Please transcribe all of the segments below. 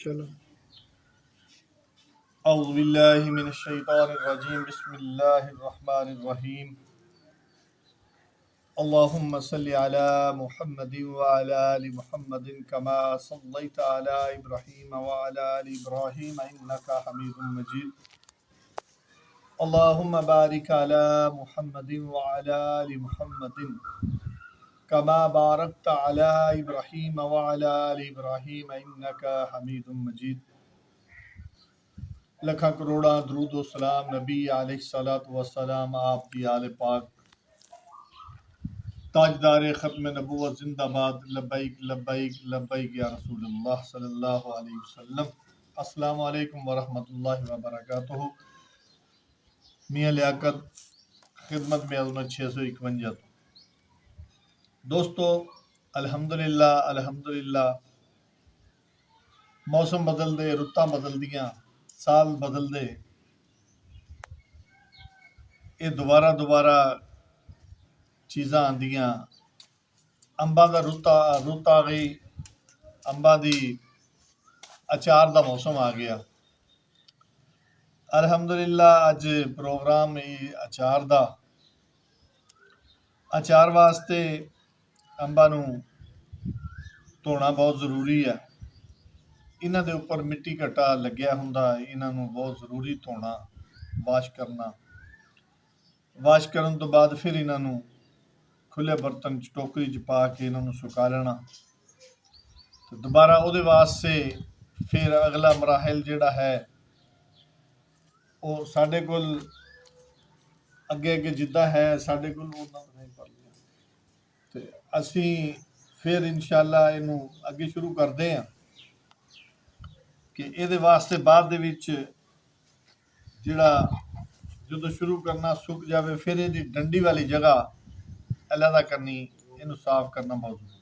चलो। أعوذ بالله من الشيطان الرجيم بسم الله الرحمن الرحيم اللهم صل على محمد وعلى آل محمد كما صليت على إبراهيم وعلى آل إبراهيم إنك حميد مجيد اللهم بارك على محمد وعلى آل محمد كما باركت على إبراهيم وعلى آل إبراهيم إنك حميد مجيد लखा करोड़ा दरूद व सलाम नबी अलैहिस्सलातु वस्सलाम आप दी आले पाक ताजदार ख़त्म नबूवत जिंदाबाद लब्बैक लब्बैक लब्बैक या रसूलुल्लाह सल्लल्लाहु अलैहि वसल्लम। अस्सलामु अलैकुम व रहमतुल्लाहि व बरकातुहू। मियां लियाकत खिदमत में अज़मत 651। दोस्तों अल्हम्दुलिल्लाह अल्हम्दुलिल्लाह मौसम बदल दे रुत्तां बदल दियां साल बदल दे ये दोबारा चीज़ां आंदियां अंबां दा रुत्त आ गई अंबां दी अचार दा मौसम आ गया। अल्हम्दुलिल्लाह अज प्रोग्राम अचार वास्ते अंबां नूं धोना बहुत ज़रूरी है। इन्हां दे उपर मिट्टी घट्टा लग्या हुंदा, इन्हां नूं बहुत ज़रूरी धोना वाश करन तो बाद फिर इन्हां नूं खुले बर्तन च टोकरी च पा के इन्हां नूं सुका लेना। तो दोबारा उहदे वास्ते फिर अगला मराहिल जिहड़ा है वो साडे कोल अगे जिद्दां है साडे कोल ते असीं फिर इंशाअल्लाह इहनूं अगे शुरू करदे हां कि इहदे वास्ते बाद दे विच जिहड़ा जदों शुरू करना सुक जावे फिर इहदी डंडी वाली जगह अलहदा करनी, इहनूं साफ करना बहुत जरूरी।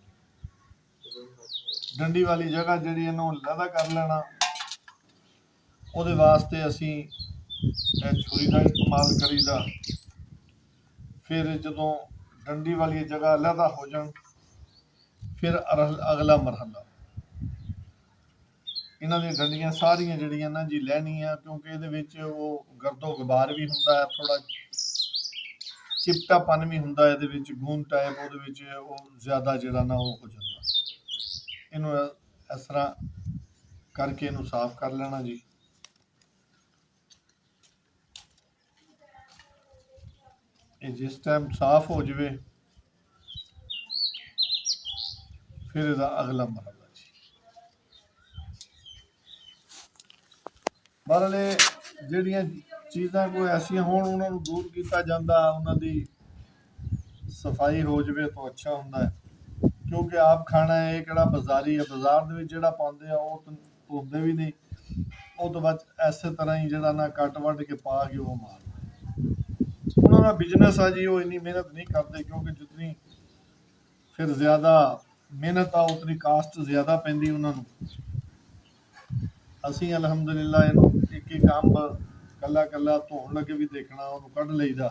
डंडी वाली जगह जिहड़ी इहनूं अलहदा कर लेना। उहदे वास्ते असीं छुरी का इस्तेमाल करीदा। फिर जदों डंडी वाली जगह अलहदा हो जाए फिर अगला मरहला इन्हां दी डंडियां सारियां जिहड़ियां ना जी लैनियां, क्योंकि इहदे विच वो गर्दो गुबार भी हुंदा है, थोड़ा चिपटापन भी हुंदा है, इहदे विच गूंद टाइप उहदे विच वो ज़्यादा जिहड़ा ना वो हो जांदा। इहनूं इस तरह करके इहनूं साफ कर लेना जी। ये जिस टाइम साफ हो जाए फिर इहदा अगला मरहला जी। बहरहाल जिहड़ियां चीज़ां कोई ऐसियां होण उन्हां नूं दूर कीता जांदा, उन्हां दी सफाई हो जाए तो अच्छा हुंदा है, क्योंकि आप खाना है ये किहड़ा बाजारी है, बाजार दे विच जिहड़ा पाउंदे आ वो धोंदे भी नहीं, वो तो बस इसे तरह ही जिहड़ा ना कट वढ के पा के वो मार उन्हां दा बिजनेस आ जी। वो इन्नी मेहनत नहीं करते, क्योंकि जितनी फिर ज़्यादा मेहनत आ उतनी कास्ट ज़्यादा पैंदी उन्हां नूं। असीं अल्हम्दुलिल्लाह इहनूं एक अंब कल्ला कल्ला धोण लगे भी देखना, उहनूं कढ लईदा।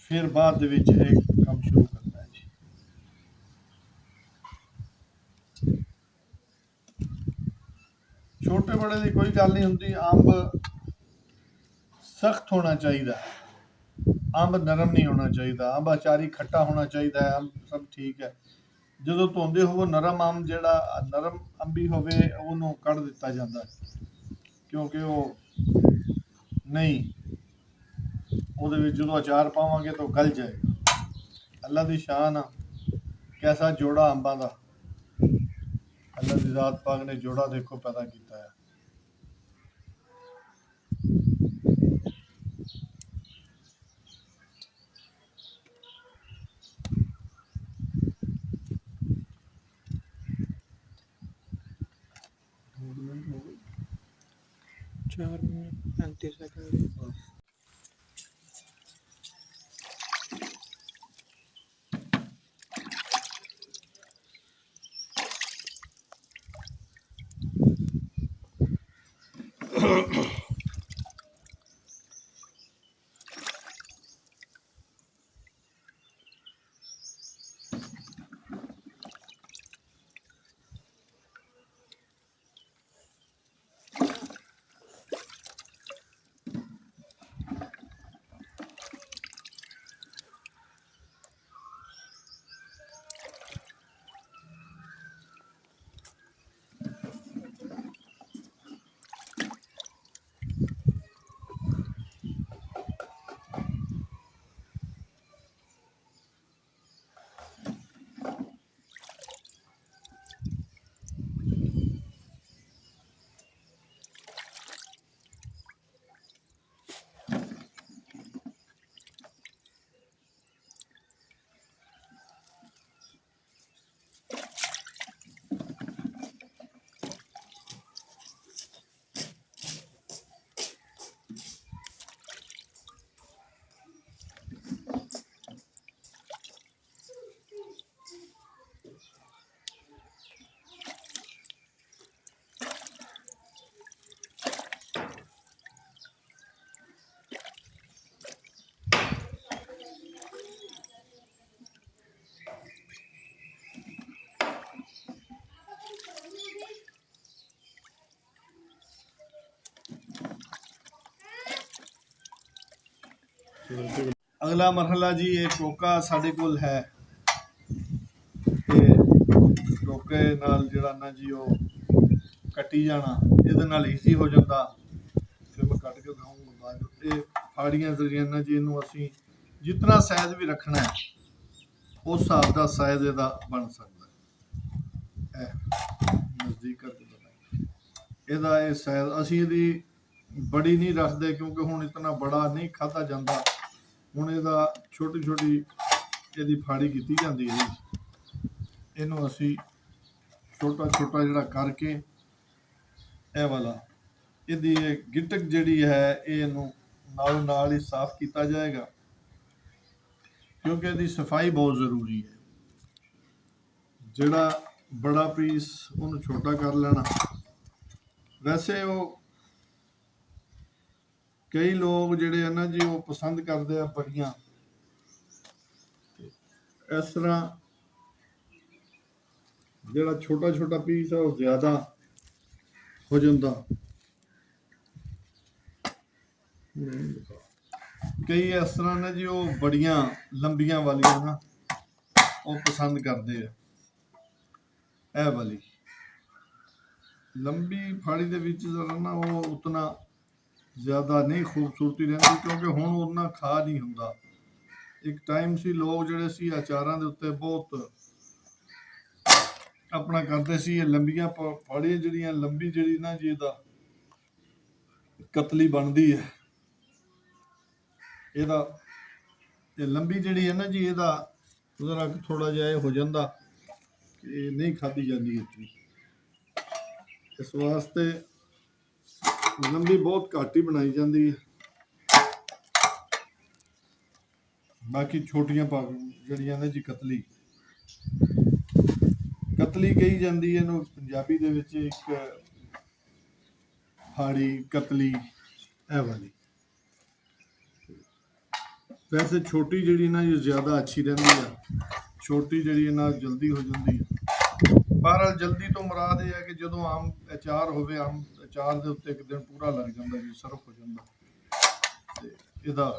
फिर बाद दे विच ये काम शुरू करना है जी। छोटे बड़े की कोई गल नहीं हुंदी। अंब सख्त होना चाहिए, अंब नरम नहीं होना चाहिए। अंब अचारी खट्टा होना चाहिए है, अंब सब ठीक है। जो धोंदे हो नरम अंब जिहड़ा नरम अंबी होवे उहनूं कढ दिता जांदा, क्योंकि वो नहीं उहदे विच जदों अचार पावांगे तो गल जाएगा। अल्लाह दी शान आ, कैसा जोड़ा अंबां दा। अल्लाह दी ज़ात पाक ने जोड़ा देखो पैदा किया है। चार मिनट 35 सेकंड। ਅਗਲਾ ਮਰਹਲਾ ਜੀ ਇਹ ਟੋਕਾ ਸਾਡੇ ਕੋਲ ਹੈ। ਇਹ ਟੋਕੇ ਨਾਲ ਜਿਹੜਾ ਨਾ ਜੀ ਉਹ ਕੱਟੀ ਜਾਣਾ, ਇਹਦੇ ਨਾਲ ਈਜ਼ੀ ਹੋ ਜਾਂਦਾ। ਫਿਰ ਮੈਂ ਕੱਟ ਕੇ ਦਿਖਾਊਂਗਾ ਬਾਅਦ। ਇਹ ਫਾੜੀਆਂ ਜਿਹੜੀਆਂ ਨਾ ਜੀ ਇਹਨੂੰ ਅਸੀਂ ਜਿਤਨਾ ਸਾਈਜ਼ ਵੀ ਰੱਖਣਾ ਹੈ ਉਸ ਹਿਸਾਬ ਦਾ ਸਾਈਜ਼ ਇਹਦਾ ਬਣ ਸਕਦਾ ਹੈ। ਇਹ ਨਜ਼ਦੀਕ ਕਰਕੇ ਦਿਖਾਈ ਇਹਦਾ ਇਹ ਸਾਈਜ਼ ਅਸੀਂ ਇਹਦੀ ਬੜੀ ਨਹੀਂ ਰੱਖਦੇ ਕਿਉਂਕਿ ਹੁਣ ਇਤਨਾ ਬੜਾ ਨਹੀਂ ਖਾਧਾ ਜਾਂਦਾ। ਹੁਣ ਇਹਦਾ ਛੋਟੀ ਛੋਟੀ ਇਹਦੀ ਫਾੜੀ ਕੀਤੀ ਜਾਂਦੀ ਹੈ। ਇਹਨੂੰ ਅਸੀਂ ਛੋਟਾ ਛੋਟਾ ਜਿਹੜਾ ਕਰਕੇ ਇਹ ਵਾਲਾ ਇਹਦੀ ਇਹ ਗਿਟਕ ਜਿਹੜੀ ਹੈ ਇਹਨੂੰ ਨਾਲੋਂ ਨਾਲ ਹੀ ਸਾਫ਼ ਕੀਤਾ ਜਾਏਗਾ ਕਿਉਂਕਿ ਇਹਦੀ ਸਫਾਈ ਬਹੁਤ ਜ਼ਰੂਰੀ ਹੈ। ਜਿਹੜਾ ਬੜਾ ਪੀਸ ਉਹਨੂੰ ਛੋਟਾ ਕਰ ਲੈਣਾ। ਵੈਸੇ ਉਹ ਕਈ ਲੋਕ ਜਿਹੜੇ ਆ ਨਾ ਜੀ ਉਹ ਪਸੰਦ ਕਰਦੇ ਆ ਬੜੀਆਂ ਇਸ ਤਰ੍ਹਾਂ। ਜਿਹੜਾ ਛੋਟਾ ਛੋਟਾ ਪੀਸ ਆ ਉਹ ਜ਼ਿਆਦਾ ਹੋ ਜਾਂਦਾ। ਕਈ ਇਸ ਤਰ੍ਹਾਂ ਨੇ ਜੀ ਉਹ ਬੜੀਆਂ ਲੰਬੀਆਂ ਵਾਲੀਆਂ ਨਾ ਉਹ ਪਸੰਦ ਕਰਦੇ ਆ। ਇਹ ਵਾਲੀ ਲੰਬੀ ਫਾੜੀ ਦੇ ਵਿੱਚ ਜ਼ਰਾ ਨਾ ਉਹ ਉਤਨਾ ਜ਼ਿਆਦਾ ਨਹੀਂ ਖੂਬਸੂਰਤੀ ਰਹਿੰਦੀ ਕਿਉਂਕਿ ਹੁਣ ਉਹਨਾਂ ਖਾ ਨਹੀਂ ਹੁੰਦਾ। ਇੱਕ ਟਾਈਮ ਸੀ ਲੋਕ ਜਿਹੜੇ ਸੀ ਅਚਾਰਾਂ ਦੇ ਉੱਤੇ ਬਹੁਤ ਆਪਣਾ ਕਰਦੇ ਸੀ। ਇਹ ਲੰਬੀਆਂ ਫਾੜੀਆਂ ਜਿਹੜੀਆਂ ਲੰਬੀ ਜਿਹੜੀ ਨਾ ਜੀ ਇਹਦਾ ਕਤਲੀ ਬਣਦੀ ਹੈ। ਇਹਦਾ ਇਹ ਲੰਬੀ ਜਿਹੜੀ ਹੈ ਨਾ ਜੀ ਇਹਦਾ ਜ਼ਰਾ ਥੋੜਾ ਜਿਹਾ ਇਹ ਹੋ ਜਾਂਦਾ ਕਿ ਇਹ ਨਹੀਂ ਖਾਧੀ ਜਾਂਦੀ ਇਤਨੀ। ਇਸ ਵਾਸਤੇ ਲੰਬੀ ਬਹੁਤ ਘੱਟ ਹੀ ਬਣਾਈ ਜਾਂਦੀ ਹੈ। ਬਾਕੀ ਛੋਟੀਆਂ ਜਿਹੜੀਆਂ ਨੇ ਜੀ ਕਤਲੀ ਕਹੀ ਜਾਂਦੀ ਹੈ ਇਹਨੂੰ ਪੰਜਾਬੀ ਦੇ ਵਿੱਚ। ਇੱਕ ਫਾੜੀ ਕਤਲੀ ਇਹ ਵਾਲੀ ਵੈਸੇ ਛੋਟੀ ਜਿਹੜੀ ਨਾ ਇਹ ਜ਼ਿਆਦਾ ਅੱਛੀ ਰਹਿੰਦੀ ਆ। ਛੋਟੀ ਜਿਹੜੀ ਇਹ ਨਾਲ ਜਲਦੀ ਹੋ ਜਾਂਦੀ ਹੈ। ਬਹਰਹਾਲ ਜਲਦੀ ਤੋਂ ਮੁਰਾਦ ਇਹ ਹੈ ਕਿ ਜਦੋਂ ਆਮ ਅਚਾਰ ਹੋਵੇ ਆਮ ਅਚਾਰ ਦੇ ਉੱਤੇ ਇੱਕ ਦਿਨ ਪੂਰਾ ਲੱਗ ਜਾਂਦਾ ਜੀ ਸਰਫ ਹੋ ਜਾਂਦਾ ਤੇ ਇਹਦਾ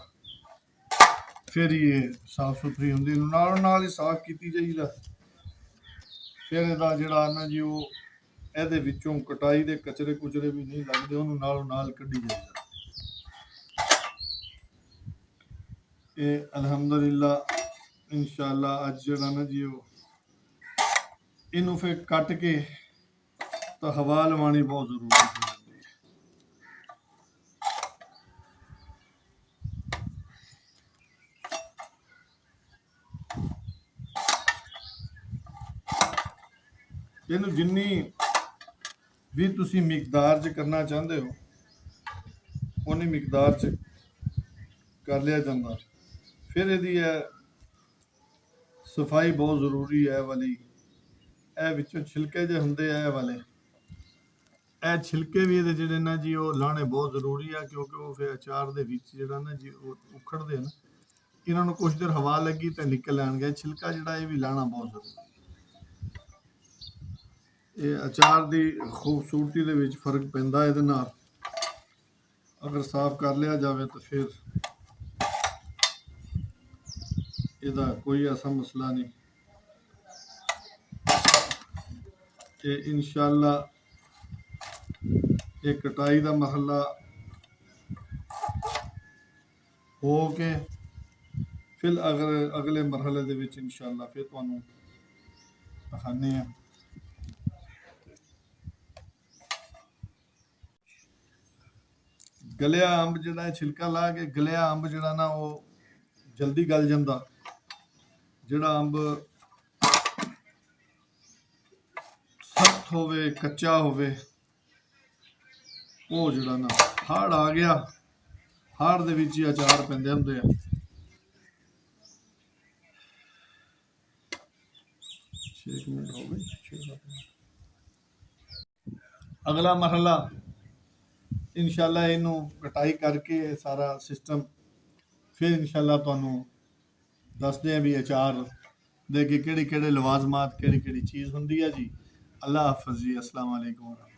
ਫਿਰ ਹੀ ਇਹ ਸਾਫ਼ ਸੁਥਰੀ ਹੁੰਦੀ। ਨਾਲੋਂ ਨਾਲ ਹੀ ਸਾਫ਼ ਕੀਤੀ ਜਾਈਦਾ। ਫਿਰ ਇਹਦਾ ਜਿਹੜਾ ਨਾ ਜੀ ਉਹ ਇਹਦੇ ਵਿੱਚੋਂ ਕਟਾਈ ਦੇ ਕਚਰੇ ਕੁਚਰੇ ਵੀ ਨਹੀਂ ਲੱਗਦੇ, ਉਹਨੂੰ ਨਾਲੋਂ ਨਾਲ ਕੱਢੀ ਜਾਈਦਾ। ਇਹ ਅਲਹਮਦੁਲਿਲਾ ਇਨਸ਼ਾਅੱਲਾ ਅੱਜ ਜਿਹੜਾ ਨਾ ਜੀ ਉਹ ਇਹਨੂੰ ਫਿਰ ਕੱਟ ਕੇ ਤਾਂ ਹਵਾ ਲਵਾਉਣੀ ਬਹੁਤ ਜ਼ਰੂਰੀ ਹੋ ਜਾਂਦੀ ਹੈ। ਇਹਨੂੰ ਜਿੰਨੀ ਵੀ ਤੁਸੀਂ ਮਿਕਦਾਰ 'ਚ ਕਰਨਾ ਚਾਹੁੰਦੇ ਹੋ ਉਨੀ ਮਿਕਦਾਰ 'ਚ ਕਰ ਲਿਆ ਜਾਂਦਾ। ਫਿਰ ਇਹਦੀ ਹੈ ਸਫਾਈ ਬਹੁਤ ਜ਼ਰੂਰੀ ਹੈ। ਵਾਲੀ ਇਹ ਵਿੱਚੋਂ ਛਿਲਕੇ ਜਿਹੇ ਹੁੰਦੇ ਆ ਇਹ ਵਾਲੇ, ਇਹ ਛਿਲਕੇ ਵੀ ਇਹਦੇ ਜਿਹੜੇ ਨਾ ਜੀ ਉਹ ਲਾਉਣੇ ਬਹੁਤ ਜ਼ਰੂਰੀ ਆ ਕਿਉਂਕਿ ਉਹ ਫਿਰ ਅਚਾਰ ਦੇ ਵਿੱਚ ਜਿਹੜਾ ਨਾ ਜੀ ਉਹ ਉਖੜਦੇ ਨੇ। ਇਹਨਾਂ ਨੂੰ ਕੁਛ ਦੇਰ ਹਵਾ ਲੱਗੀ ਤਾਂ ਨਿਕਲ ਆਣਗੇ। ਛਿਲਕਾ ਜਿਹੜਾ ਇਹ ਵੀ ਲਾਉਣਾ ਬਹੁਤ ਜ਼ਰੂਰੀ ਹੈ। ਇਹ ਅਚਾਰ ਦੀ ਖੂਬਸੂਰਤੀ ਦੇ ਵਿੱਚ ਫਰਕ ਪੈਂਦਾ ਇਹਦੇ ਨਾਲ। ਅਗਰ ਸਾਫ਼ ਕਰ ਲਿਆ ਜਾਵੇ ਤਾਂ ਫਿਰ ਇਹਦਾ ਕੋਈ ਐਸਾ ਮਸਲਾ ਨਹੀਂ। ਤੇ ਇਨਸ਼ਾਅੱਲਾ ਇਹ ਕਟਾਈ ਦਾ ਮਰਹਲਾ ਹੋ ਕੇ ਫਿਰ ਅਗਲੇ ਮਰਹਲੇ ਦੇ ਵਿੱਚ ਇਨਸ਼ਾਅੱਲਾ ਫਿਰ ਤੁਹਾਨੂੰ ਦਿਖਾਉਂਦੇ ਹਾਂ। ਗਲਿਆ ਅੰਬ ਜਿਹੜਾ ਛਿਲਕਾ ਲਾ ਕੇ ਗਲਿਆ ਅੰਬ ਜਿਹੜਾ ਨਾ ਉਹ ਜਲਦੀ ਗਲ ਜਾਂਦਾ। ਜਿਹੜਾ ਅੰਬ ਸਖਤ ਹੋਵੇ ਕੱਚਾ ਹੋਵੇ ਉਹ ਜਿਹੜਾ ਨਾ ਹਾੜ ਆ ਗਿਆ, ਹਾੜ ਦੇ ਵਿੱਚ ਹੀ ਅਚਾਰ ਪੈਂਦੇ ਹੁੰਦੇ ਆ। 6 ਮਿੰਟ ਹੋ ਗਏ 6-7 ਅਗਲਾ ਮਰਹਲਾ ਇਨਸ਼ਾਅੱਲਾ ਇਹਨੂੰ ਕਟਾਈ ਕਰਕੇ ਸਾਰਾ ਸਿਸਟਮ ਫਿਰ ਇਨਸ਼ਾਅੱਲਾ ਤੁਹਾਨੂੰ ਦੱਸਦੇ ਆ ਵੀ ਅਚਾਰ ਦੇ ਕੇ ਕਿਹੜੇ ਕਿਹੜੇ ਲਵਾਜ਼ਮਾਤ ਕਿਹੜੀ ਕਿਹੜੀ ਚੀਜ਼ ਹੁੰਦੀ ਹੈ ਜੀ। ਅੱਲਾ ਹਾਫਿਜ਼ ਜੀ। अस्सलाम वालेकुम।